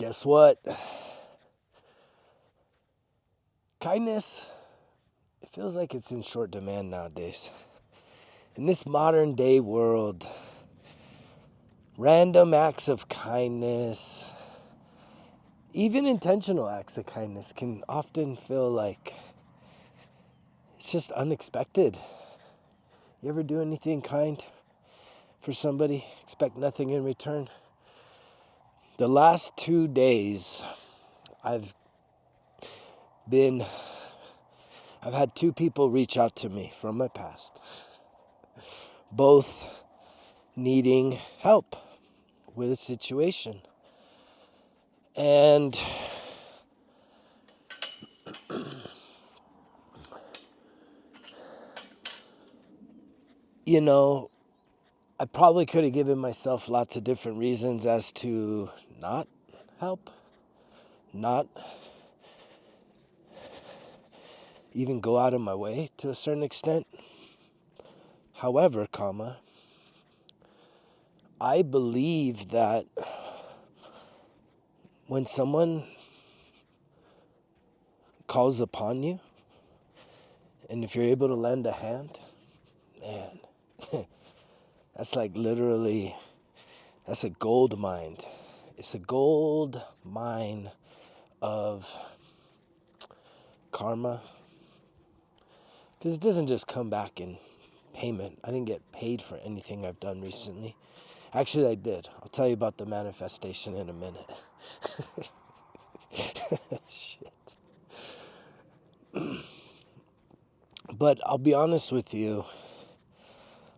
Guess what? Kindness, it feels like it's in short demand nowadays. In this modern day world, random acts of kindness, even intentional acts of kindness, can often feel like it's just unexpected. You ever do anything kind for somebody, expect nothing in return? The last 2 days, I've had 2 people reach out to me from my past, both needing help with a situation. And I probably could have given myself lots of different reasons as to not help, not even go out of my way to a certain extent. However, I believe that when someone calls upon you, and if you're able to lend a hand, man, that's like literally, that's a gold mine. It's a gold mine of karma. Because it doesn't just come back in payment. I didn't get paid for anything I've done recently. Actually, I did. I'll tell you about the manifestation in a minute. Shit. But I'll be honest with you.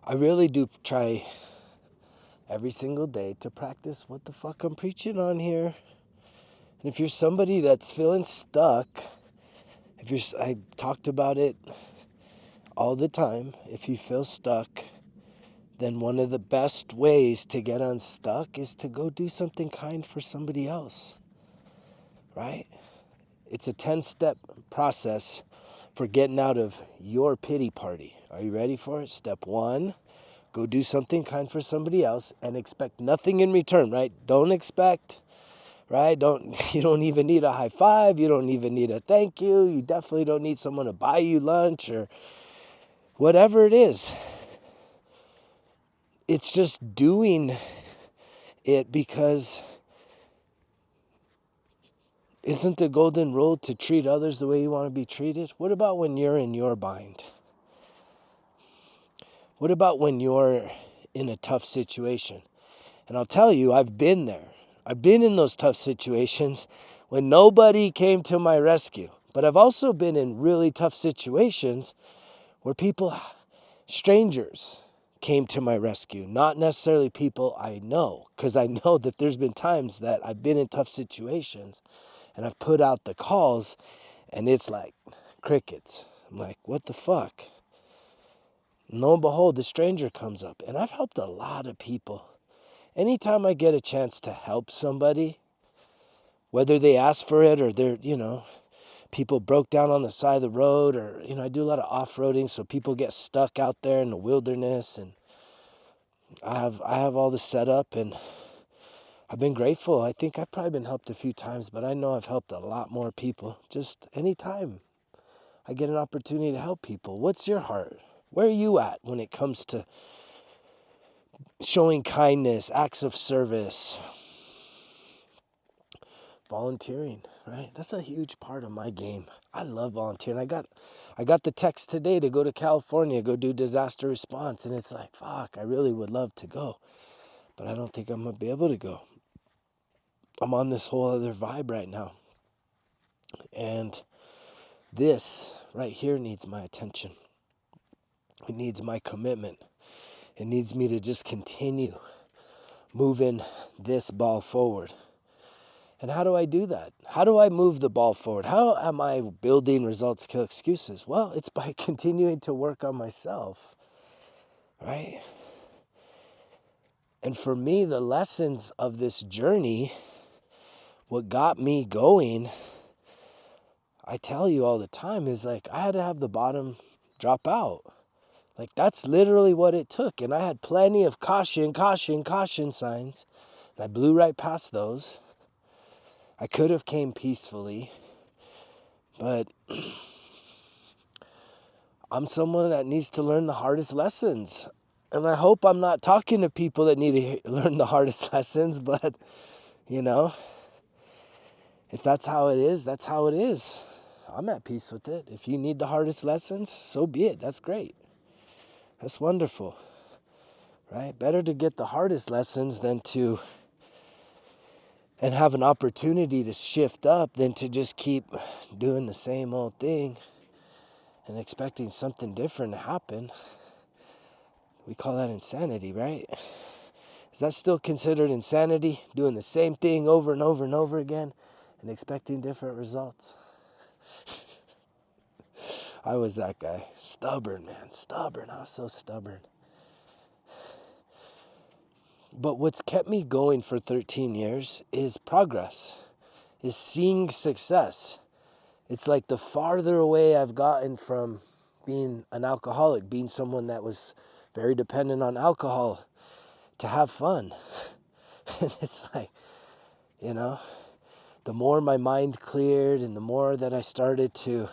I really do try every single day to practice what the fuck I'm preaching on here. And if you're somebody that's feeling stuck, I talked about it all the time. If you feel stuck, then one of the best ways to get unstuck is to go do something kind for somebody else, right? It's a 10-step process for getting out of your pity party. Are you ready for it? Step 1, go do something kind for somebody else and expect nothing in return, right? Don't expect, right? You don't even need a high five. You don't even need a thank you. You definitely don't need someone to buy you lunch or whatever it is. It's just doing it because isn't the golden rule to treat others the way you want to be treated? What about when you're in your bind? What about when you're in a tough situation? And I'll tell you, I've been there. I've been in those tough situations when nobody came to my rescue. But I've also been in really tough situations where strangers, came to my rescue. Not necessarily people I know, because I know that there's been times that I've been in tough situations and I've put out the calls and it's like crickets. I'm like, what the fuck? And lo and behold, the stranger comes up. And I've helped a lot of people. Anytime I get a chance to help somebody, whether they ask for it or they're, people broke down on the side of the road, or, I do a lot of off-roading, so people get stuck out there in the wilderness, and I have all this set up, and I've been grateful. I think I've probably been helped a few times, but I know I've helped a lot more people. Just anytime I get an opportunity to help people. What's your heart? Where are you at when it comes to showing kindness, acts of service, volunteering, right? That's a huge part of my game. I love volunteering. I got the text today to go to California, go do disaster response, and it's like, fuck, I really would love to go, but I don't think I'm going to be able to go. I'm on this whole other vibe right now. And this right here needs my attention. It needs my commitment. It needs me to just continue moving this ball forward. And how do I do that? How do I move the ball forward? How am I building results kill excuses? Well, it's by continuing to work on myself, right? And for me, the lessons of this journey, what got me going, I tell you all the time, is like I had to have the bottom drop out. Like that's literally what it took. And I had plenty of caution signs. And I blew right past those. I could have came peacefully, but I'm someone that needs to learn the hardest lessons. And I hope I'm not talking to people that need to learn the hardest lessons, but, if that's how it is, that's how it is. I'm at peace with it. If you need the hardest lessons, so be it. That's great. That's wonderful, right? Better to get the hardest lessons and have an opportunity to shift up than to just keep doing the same old thing and expecting something different to happen. We call that insanity, right? Is that still considered insanity? Doing the same thing over and over and over again and expecting different results? I was that guy. Stubborn, man. Stubborn. I was so stubborn. But what's kept me going for 13 years is progress, is seeing success. It's like the farther away I've gotten from being an alcoholic, being someone that was very dependent on alcohol to have fun. And it's like, the more my mind cleared and the more that I started to,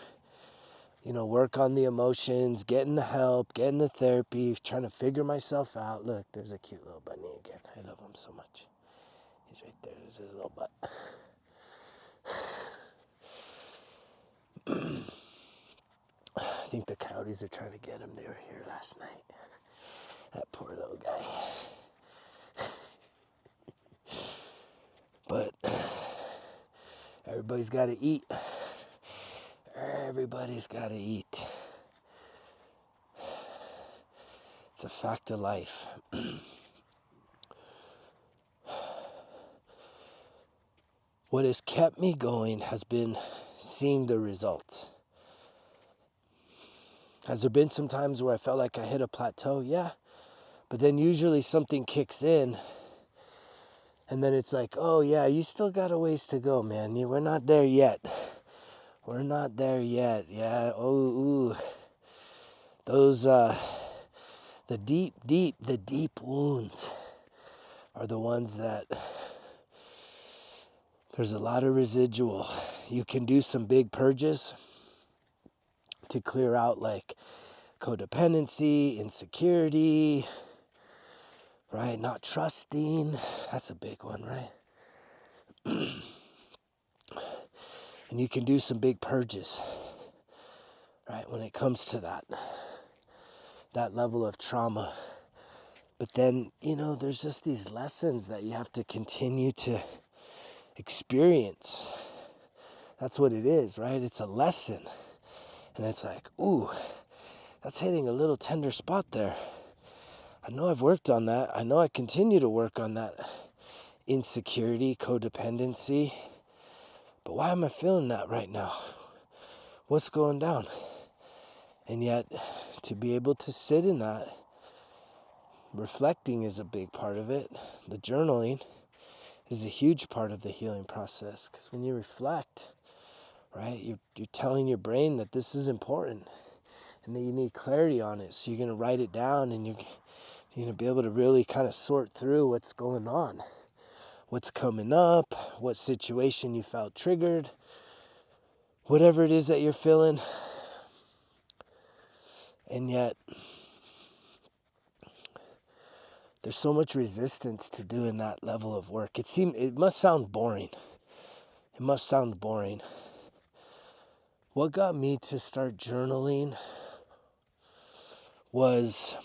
work on the emotions, getting the help, getting the therapy, trying to figure myself out. Look, there's a cute little bunny again. I love him so much. He's right there. There's his little butt. I think the coyotes are trying to get him. They were here last night. That poor little guy. But everybody's got to eat. Everybody's got to eat. It's a fact of life. What has kept me going has been seeing the results. Has there been some times where I felt like I hit a plateau? Yeah. But then usually something kicks in and then it's like, oh yeah, you still got a ways to go, man. We're not there yet. We're not there yet. Yeah. Oh, ooh. Those, the deep wounds are the ones that there's a lot of residual. You can do some big purges to clear out like codependency, insecurity, right? Not trusting. That's a big one, right? And you can do some big purges, right? When it comes to that level of trauma. But then, there's just these lessons that you have to continue to experience. That's what it is, right? It's a lesson. And it's like, ooh, that's hitting a little tender spot there. I know I've worked on that. I know I continue to work on that insecurity, codependency. But why am I feeling that right now? What's going down? And yet, to be able to sit in that, reflecting is a big part of it. The journaling is a huge part of the healing process. Because when you reflect, right, you're telling your brain that this is important and that you need clarity on it. So you're going to write it down and you're going to be able to really kind of sort through what's going on. What's coming up, what situation you felt triggered, whatever it is that you're feeling. And yet, there's so much resistance to doing that level of work. It must sound boring. It must sound boring. What got me to start journaling was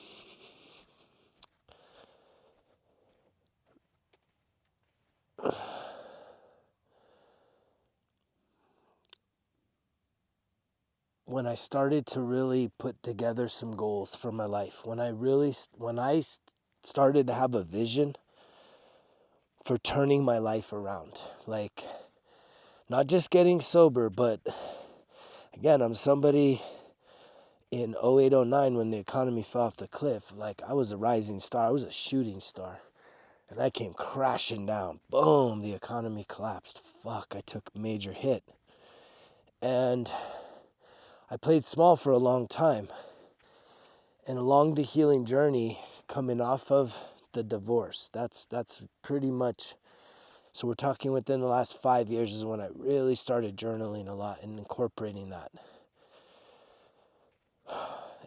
when I started to really put together some goals for my life. When I started to have a vision for turning my life around. Like, not just getting sober, but again, I'm somebody in 0809 when the economy fell off the cliff. Like, I was a rising star. I was a shooting star. And I came crashing down. Boom, the economy collapsed. Fuck, I took a major hit. And I played small for a long time. And along the healing journey, coming off of the divorce, that's pretty much So we're talking within the last 5 years is when I really started journaling a lot and incorporating that.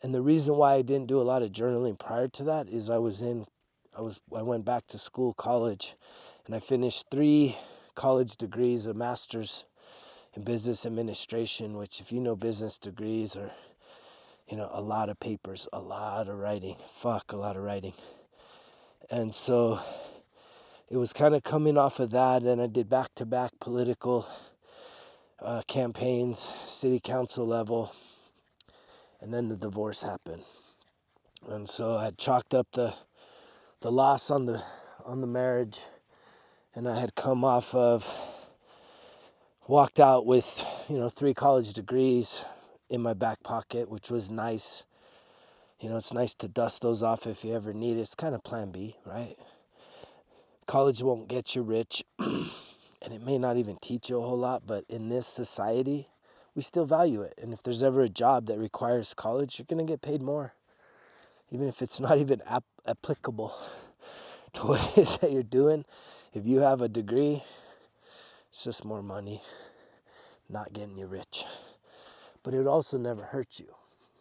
And the reason why I didn't do a lot of journaling prior to that is I went back to school, college, and I finished 3 college degrees, a master's in business administration, which if you know business degrees are, a lot of papers, a lot of writing, a lot of writing. And so it was kind of coming off of that, and I did back-to-back political campaigns, city council level, and then the divorce happened. And so I had chalked up the loss on the marriage, and I had walked out with 3 college degrees in my back pocket, which was nice. It's nice to dust those off if you ever need it. It's kind of plan B, right? College won't get you rich, and it may not even teach you a whole lot, but in this society, we still value it. And if there's ever a job that requires college, you're going to get paid more, even if it's not even applicable to what it is that you're doing. If you have a degree, it's just more money, not getting you rich. But it would also never hurt you.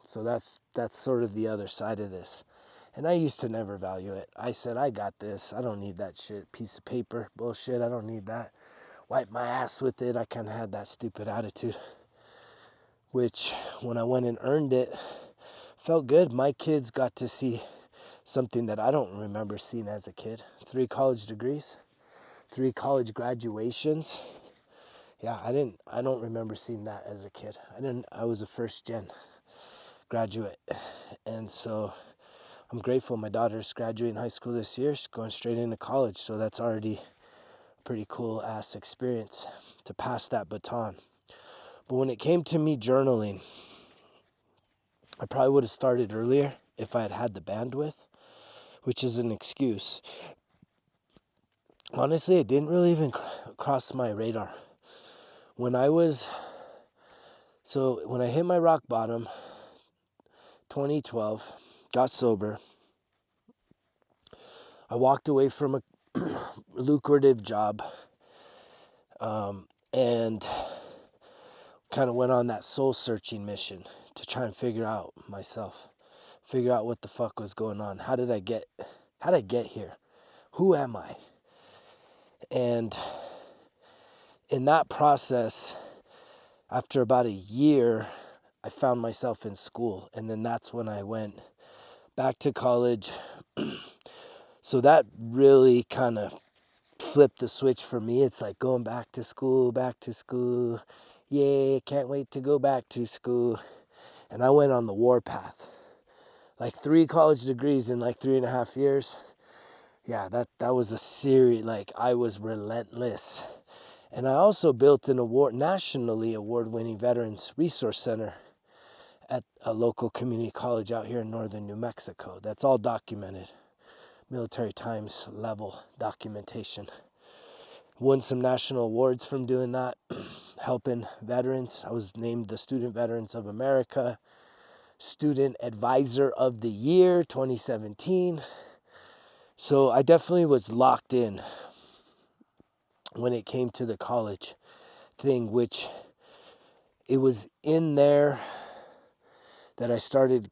So that's sort of the other side of this. And I used to never value it. I said, I got this. I don't need that shit. Piece of paper, bullshit. I don't need that. Wipe my ass with it. I kind of had that stupid attitude. Which, when I went and earned it, felt good. My kids got to see something that I don't remember seeing as a kid. 3 college degrees, 3 college graduations. Yeah, I don't remember seeing that as a kid. I was a first gen graduate. And so I'm grateful. My daughter's graduating high school this year. She's going straight into college. So that's already a pretty cool ass experience to pass that baton. But when it came to me journaling, I probably would have started earlier if I had had the bandwidth, which is an excuse. Honestly, it didn't really even cross my radar. When I hit my rock bottom, 2012, got sober, I walked away from a lucrative job, and kind of went on that soul-searching mission to try and figure out myself, figure out what the fuck was going on. How did I get here? Who am I? And in that process, after about a year, I found myself in school, and then that's when I went back to college. So that really kind of flipped the switch for me. It's like going back to school. Yay, can't wait to go back to school. And I went on the warpath. Like 3 college degrees in like 3.5 years. Yeah, that was a series, like I was relentless. And I also built an nationally award-winning Veterans Resource Center at a local community college out here in northern New Mexico. That's all documented. Military Times level documentation. Won some national awards from doing that, helping veterans. I was named the Student Veterans of America Student Advisor of the Year 2017. So I definitely was locked in when it came to the college thing, which it was in there that I started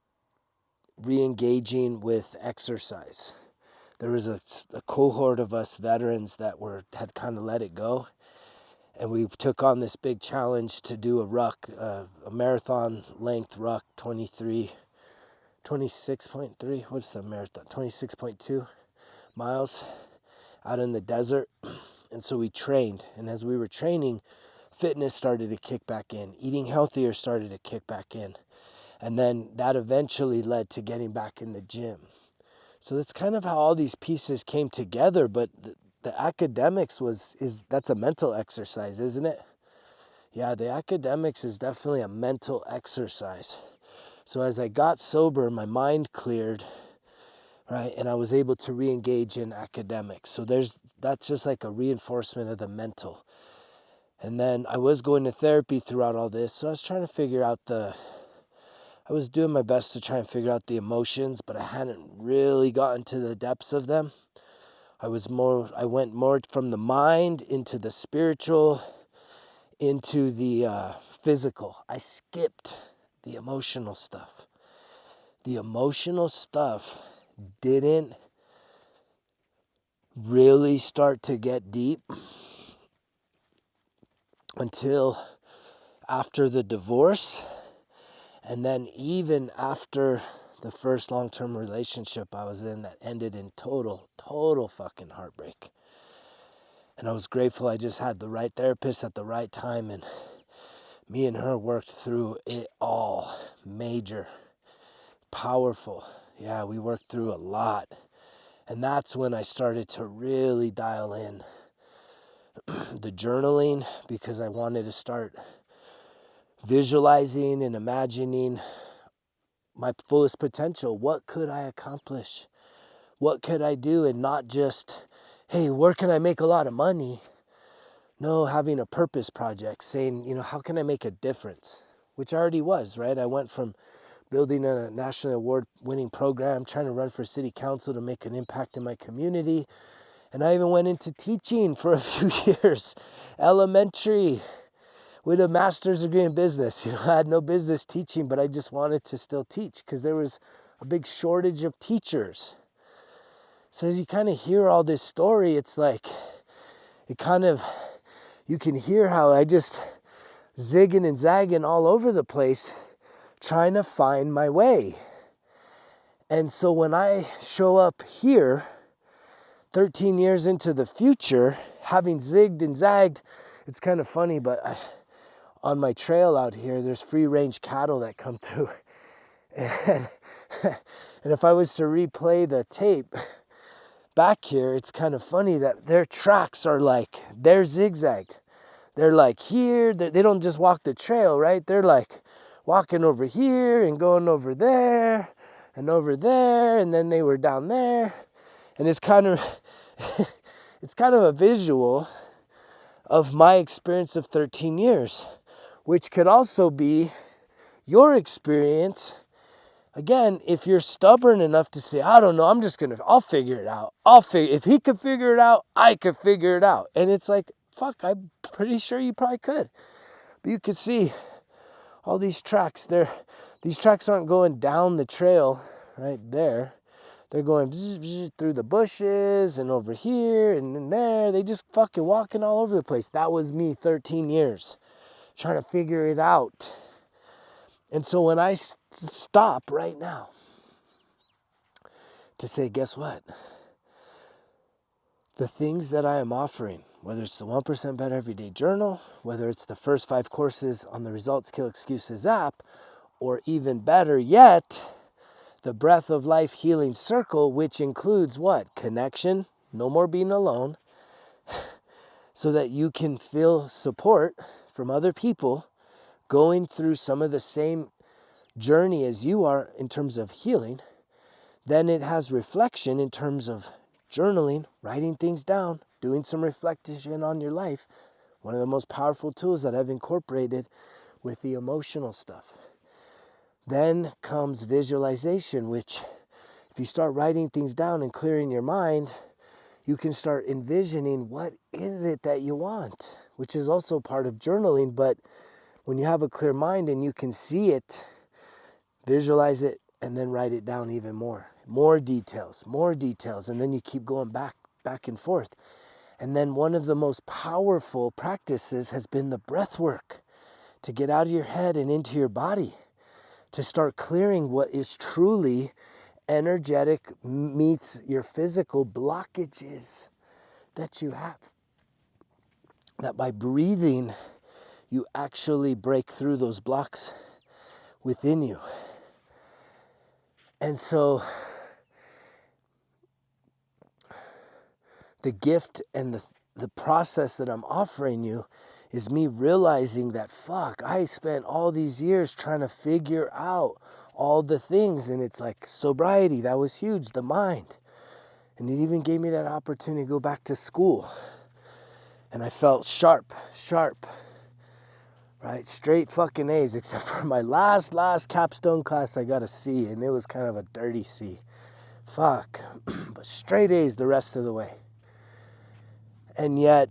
re-engaging with exercise. There was a cohort of us veterans that had kind of let it go, and we took on this big challenge to do a ruck, a marathon length ruck, 26.3, what's the marathon, 26.2 miles out in the desert. And so we trained, and as we were training, fitness started to kick back in, eating healthier started to kick back in, and then that eventually led to getting back in the gym. So that's kind of how all these pieces came together. But the academics that's a mental exercise, isn't it? Yeah, the academics is definitely a mental exercise. So as I got sober, my mind cleared, right? And I was able to re-engage in academics. So that's just like a reinforcement of the mental. And then I was going to therapy throughout all this. So I was trying to figure out I was doing my best to try and figure out the emotions, but I hadn't really gotten to the depths of them. I went more from the mind into the spiritual, into the physical. I skipped the emotional stuff. The emotional stuff didn't really start to get deep until after the divorce, and then even after the first long-term relationship I was in that ended in total fucking heartbreak. And I was grateful I just had the right therapist at the right time, and me and her worked through it all. Major, powerful. Yeah, we worked through a lot. And that's when I started to really dial in the journaling, because I wanted to start visualizing and imagining my fullest potential. What could I accomplish? What could I do? And not just, hey, where can I make a lot of money? No, having a purpose project, saying, how can I make a difference? Which I already was, right? I went from building a nationally award-winning program, trying to run for city council to make an impact in my community. And I even went into teaching for a few years, elementary, with a master's degree in business. I had no business teaching, but I just wanted to still teach because there was a big shortage of teachers. So as you kind of hear all this story, it's like, you can hear how I just zigging and zagging all over the place, trying to find my way. And so when I show up here, 13 years into the future, having zigged and zagged, it's kind of funny, but on my trail out here, there's free range cattle that come through. And if I was to replay the tape back here, it's kind of funny that their tracks are like, they're zigzagged. They're like here, they don't just walk the trail, right? They're like walking over here and going over there, and then they were down there. And it's kind of a visual of my experience of 13 years, which could also be your experience. Again, if you're stubborn enough to say, I don't know, I'll figure it out. If he could figure it out, I could figure it out. And it's like, fuck, I'm pretty sure you probably could. But you could see all these tracks. These tracks aren't going down the trail right there. They're going through the bushes and over here and in there. They just fucking walking all over the place. That was me 13 years trying to figure it out. And so when I stop right now to say, guess what? The things that I am offering, whether it's the 1% Better Everyday Journal, whether it's the first 5 courses on the Results Kill Excuses app, or even better yet, the Breath of Life Healing Circle, which includes what? Connection, no more being alone, so that you can feel support from other people going through some of the same journey as you are in terms of healing. Then it has reflection in terms of journaling, writing things down, doing some reflection on your life. One of the most powerful tools that I've incorporated with the emotional stuff. Then comes visualization, which if you start writing things down and clearing your mind, you can start envisioning what is it that you want, which is also part of journaling. But when you have a clear mind and you can see it, visualize it, and then write it down even more. More details, and then you keep going back and forth. And then one of the most powerful practices has been the breath work, to get out of your head and into your body, to start clearing what is truly energetic meets your physical blockages that you have. That by breathing, you actually break through those blocks within you. And so the gift and the process that I'm offering you is me realizing that, fuck, I spent all these years trying to figure out all the things. And it's like sobriety, that was huge, the mind. And it even gave me that opportunity to go back to school. And I felt sharp, right? Straight fucking A's, except for my last capstone class, I got a C, and it was kind of a dirty C. Fuck. But straight A's the rest of the way. And yet,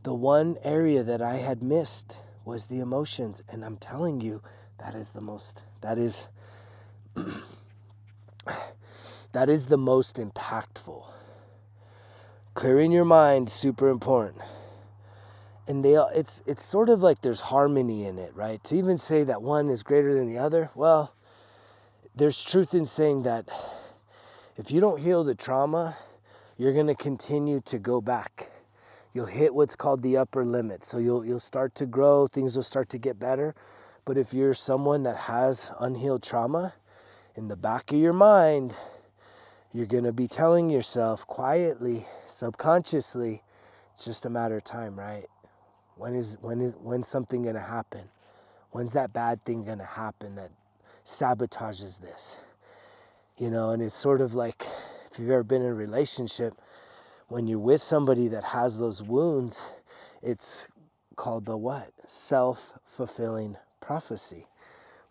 the one area that I had missed was the emotions. And I'm telling you, that is the most impactful. Clearing your mind, super important. And it's sort of like there's harmony in it, right? To even say that one is greater than the other, well, there's truth in saying that if you don't heal the trauma, you're going to continue to go back. You'll hit what's called the upper limit. So you'll start to grow, things will start to get better. But if you're someone that has unhealed trauma, in the back of your mind, you're going to be telling yourself quietly, subconsciously, it's just a matter of time, right? When's something going to happen? When's that bad thing going to happen that sabotages this? And it's sort of like, if you've ever been in a relationship, when you're with somebody that has those wounds, it's called the what? Self-fulfilling prophecy,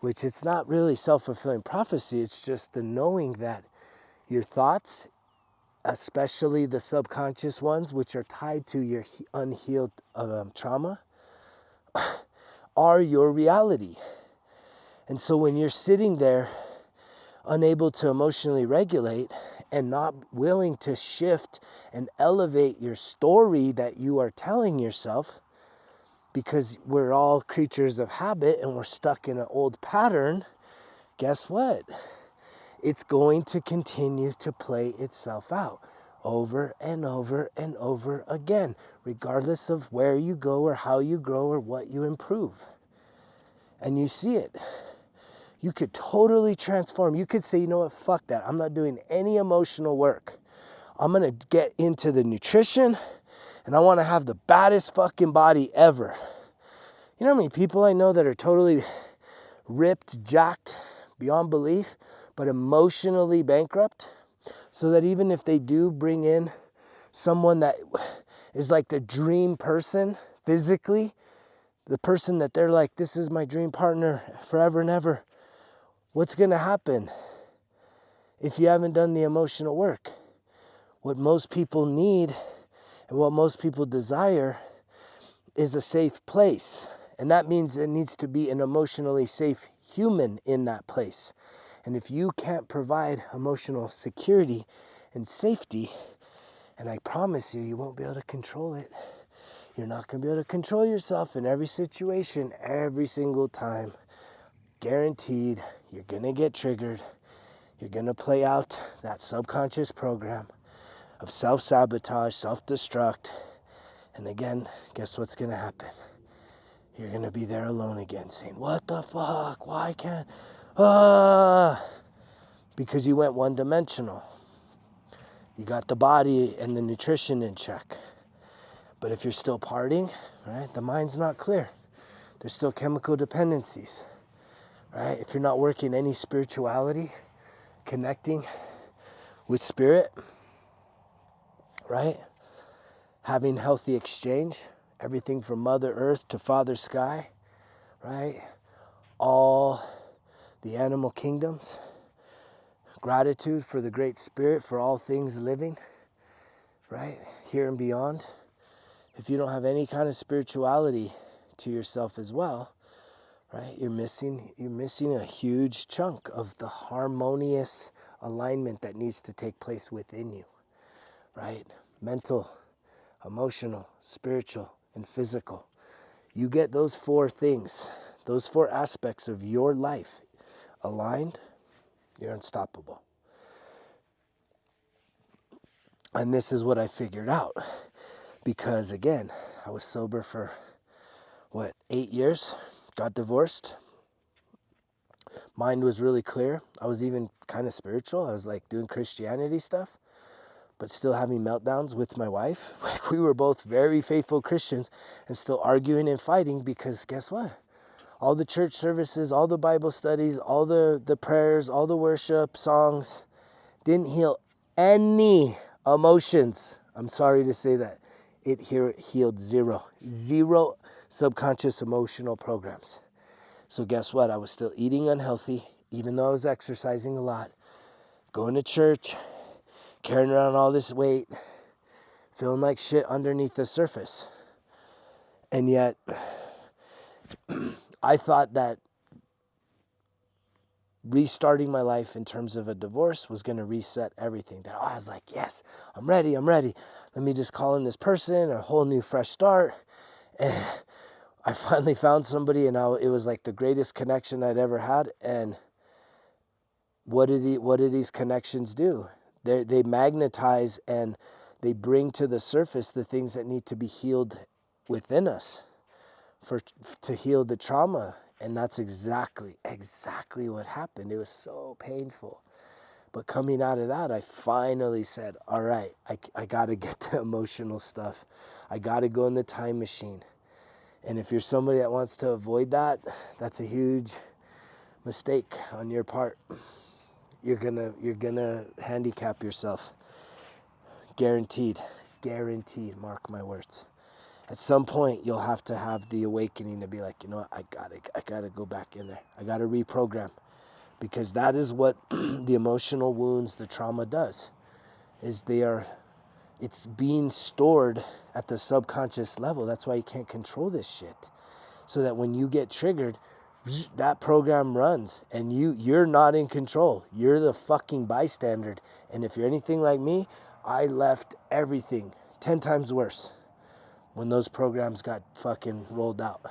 which it's not really self-fulfilling prophecy. It's just the knowing that your thoughts, especially the subconscious ones, which are tied to your unhealed trauma, are your reality. And so when you're sitting there unable to emotionally regulate and not willing to shift and elevate your story that you are telling yourself, because we're all creatures of habit and we're stuck in an old pattern, guess what? It's going to continue to play itself out over and over and over again, regardless of where you go or how you grow or what you improve. And you see it. You could totally transform. You could say, you know what, fuck that. I'm not doing any emotional work. I'm going to get into the nutrition and I want to have the baddest fucking body ever. You know how many people I know that are totally ripped, jacked beyond belief, but emotionally bankrupt? So that even if they do bring in someone that is like the dream person physically, the person that they're like, this is my dream partner forever and ever, what's going to happen if you haven't done the emotional work? What most people need and what most people desire is a safe place. And that means it needs to be an emotionally safe human in that place. And if you can't provide emotional security and safety, and I promise you, you won't be able to control it. You're not going to be able to control yourself in every situation, every single time. Guaranteed, you're going to get triggered. You're going to play out that subconscious program of self-sabotage, self-destruct. And again, guess what's going to happen? You're going to be there alone again saying, what the fuck? Why can't... Because you went one-dimensional. You got the body and the nutrition in check. But if you're still partying, right, the mind's not clear. There's still chemical dependencies, right? If you're not working any spirituality, connecting with spirit, right? Having healthy exchange, everything from Mother Earth to Father Sky, right? All the animal kingdoms, gratitude for the Great Spirit, for all things living, right? Here and beyond. If you don't have any kind of spirituality to yourself as well, right? You're missing a huge chunk of the harmonious alignment that needs to take place within you, right? Mental, emotional, spiritual, and physical. You get those four things, those four aspects of your life aligned, you're unstoppable. And this is what I figured out. Because again, I was sober for 8 years, got divorced. Mind was really clear. I was even kind of spiritual. I was like doing Christianity stuff, but still having meltdowns with my wife. We were both very faithful Christians and still arguing and fighting because guess what? All the church services, all the Bible studies, all the prayers, all the worship, songs didn't heal any emotions. I'm sorry to say that. It healed zero subconscious emotional programs. So guess what? I was still eating unhealthy, even though I was exercising a lot, going to church, carrying around all this weight, feeling like shit underneath the surface. And yet, I thought that restarting my life in terms of a divorce was going to reset everything. That I was like, yes, I'm ready. Let me just call in this person, a whole new fresh start. And I finally found somebody, and it was like the greatest connection I'd ever had. And what do these connections do? They magnetize and they bring to the surface the things that need to be healed within us to heal the trauma. And that's exactly what happened. It was so painful. But coming out of that, I finally said, all right, I got to get the emotional stuff. I got to go in the time machine. And if you're somebody that wants to avoid that, that's a huge mistake on your part. You're gonna handicap yourself. Guaranteed, mark my words. At some point, you'll have to have the awakening to be like, you know what, I gotta go back in there. I gotta reprogram, because that is what the emotional wounds, the trauma does, is it's being stored at the subconscious level. That's why you can't control this shit. So that when you get triggered, that program runs and you're not in control. You're the fucking bystander. And if you're anything like me, I left everything 10 times worse when those programs got fucking rolled out.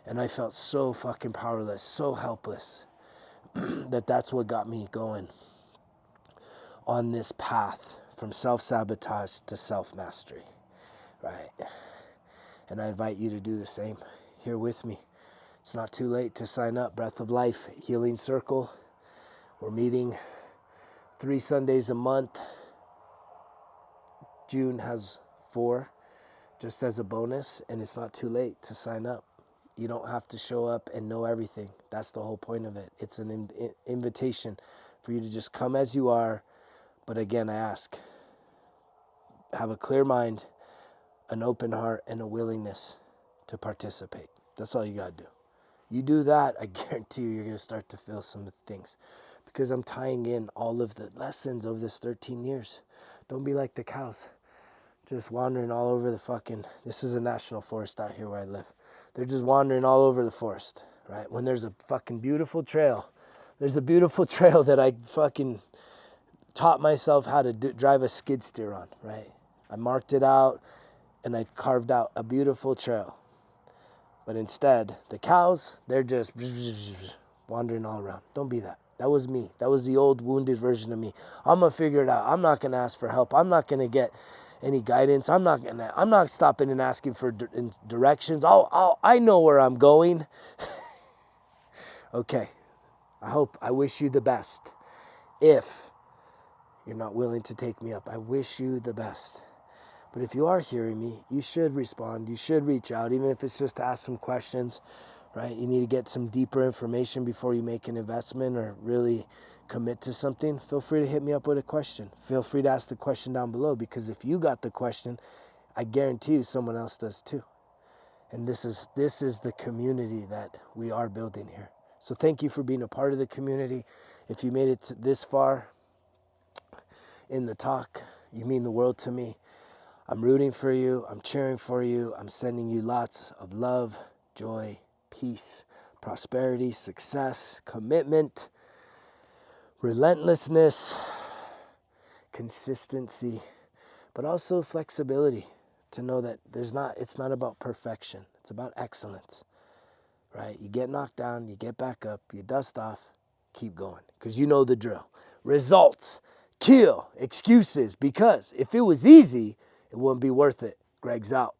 And I felt so fucking powerless, so helpless, that's what got me going on this path from self-sabotage to self-mastery, right? And I invite you to do the same here with me. It's not too late to sign up. Breath of Life Healing Circle. We're meeting 3 Sundays a month. June has 4 just as a bonus, and it's not too late to sign up. You don't have to show up and know everything. That's the whole point of it. It's an invitation for you to just come as you are. But again, I ask, have a clear mind, an open heart, and a willingness to participate. That's all you got to do. You do that, I guarantee you're going to start to feel some things, because I'm tying in all of the lessons over this 13 years. Don't be like the cows, just wandering all over the this is a national forest out here where I live. They're just wandering all over the forest, right? When there's a fucking beautiful trail. There's a beautiful trail that I fucking taught myself how to drive a skid steer on, right? I marked it out and I carved out a beautiful trail. But instead, the cows, they're just wandering all around. Don't be that. That was me. That was the old wounded version of me. I'm going to figure it out. I'm not going to ask for help. I'm not going to get any guidance. I'm not stopping and asking for directions. I know where I'm going. Okay. I wish you the best. If you're not willing to take me up, I wish you the best. But if you are hearing me, you should respond. You should reach out, even if it's just to ask some questions, right? You need to get some deeper information before you make an investment or really commit to something. Feel free to hit me up with a question. Feel free to ask the question down below, because if you got the question, I guarantee you someone else does too. And this is the community that we are building here. So thank you for being a part of the community. If you made it this far in the talk, you mean the world to me. I'm rooting for you. I'm cheering for you. I'm sending you lots of love, joy, peace, prosperity, success, commitment, relentlessness, consistency, but also flexibility to know that it's not about perfection. It's about excellence, right? You get knocked down, you get back up, you dust off, keep going, because you know the drill. Results kill excuses, because if it was easy, it wouldn't be worth it. Greg's out.